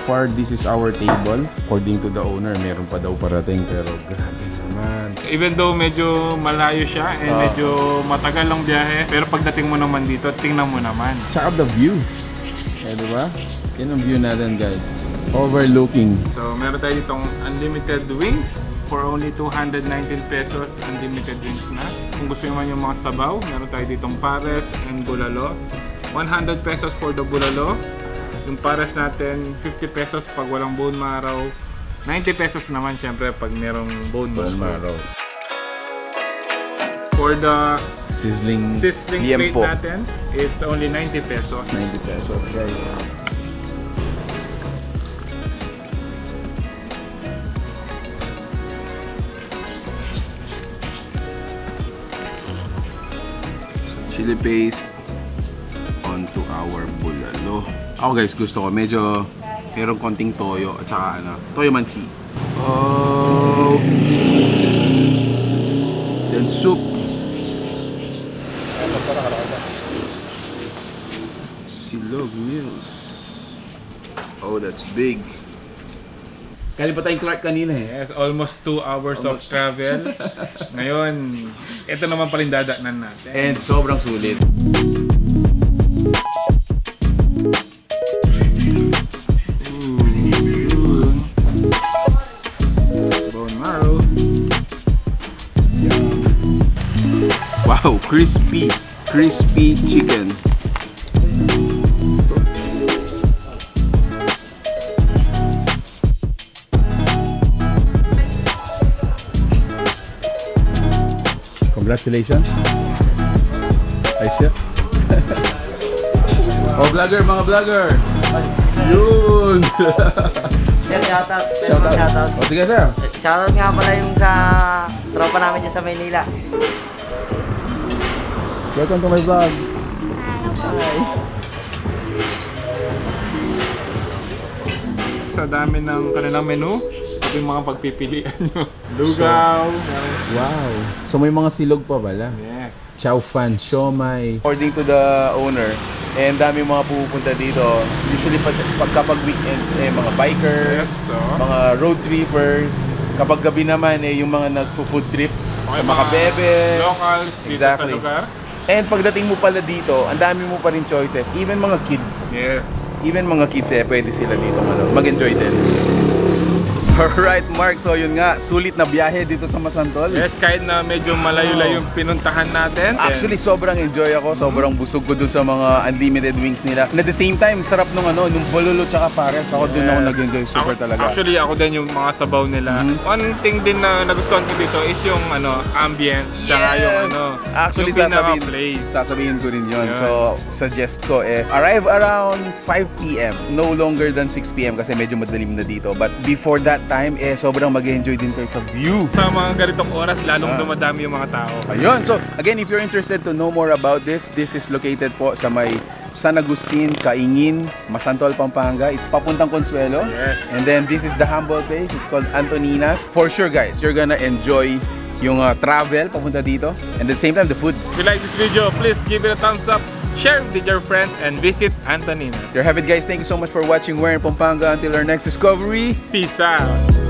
Far, this is our table. According to the owner, meron pa daw parating, pero grabe naman. Even though medyo malayo siya and medyo matagal ang biyahe, pero pagdating mo naman dito, tingnan mo naman. Check out the view. Eh, diba? Yan ang view natin, guys. Overlooking. So, meron tayo ditong unlimited wings for only 219 pesos. Unlimited wings na. Kung gusto nyo man yung mga sabaw, meron tayo ditong pares and bulalo. 100 pesos for the bulalo. Yung pares natin, 50 pesos pag walang bone marrow. 90 pesos naman syempre pag merong bone marrow. For the sizzling plate natin, it's only 90 pesos. 90 pesos, guys. Chili paste onto our bulalo. Ako guys, gusto ko medyo merong konting toyo at saka ano, toyo mansi. Oh. Then soup. Silog meals. Oh, that's big. Kali pa tayong Clark kanina eh. Yes, almost 2 hours of travel. Ngayon, ito naman pala yung dadaanan natin. And sobrang sulit. Bone marrow. Wow, crispy chicken. Congratulations. Nice shit. Oh, vlogger, mga vlogger. Yun. Sir, shoutout. Oh, sige sir. Shoutout nga pala yung sa tropa namin dyan sa Maynila. Welcome to my vlog. Hi. Sa dami ng kanilang menu, ito yung mga pagpipilian nyo. Lugaw. Wow. So may mga silog pa pala. Yes. Chow fan, siomai. According to the owner, and dami mga pupunta dito. Usually kapag weekends, mga bikers, Yes, so. mga road trippers. Kapag gabi naman, yung mga nagpo-food trip sa Makabebe. Locals dito sa lugar. And pagdating mo pala dito, ang dami mo pa rin choices. Even mga kids. Yes. Even mga kids pwede sila dito mag-enjoy din. Alright Mark, so yun nga, sulit na biyahe dito sa Masantol. Yes, kahit na medyo malayo-layo yung pinuntahan natin. Actually, sobrang enjoy ako, sobrang busog ko dun sa mga unlimited wings nila. And at the same time, sarap nung nung bololo tsaka pares. Ako dun ako nag-enjoy super talaga. Actually, ako din yung mga sabaw nila. One thing din na nagustuhan ko dito is yung ambience, tsaka yung Actually, yung pinaka-place. sasabihin ko rin yun. So, suggest ko arrive around 5 p.m. No longer than 6 p.m. kasi medyo madilim na dito. But before that time, sobrang mag-enjoy din kayo sa view. Sa mga ganitong oras, lalong dumadami yung mga tao. Ayun. So, again, if you're interested to know more about this is located po sa may San Agustin, Caingin, Masantol, Pampanga. It's papuntang Consuelo. Yes. And then, this is the humble place. It's called Antonina's. For sure, guys, you're gonna enjoy yung travel papunta dito. And at the same time, the food. If you like this video, please give it a thumbs up, share with your friends, and visit Antonina's. There you have it, guys. Thank you so much for watching. We're in Pampanga. Until our next discovery. Peace out.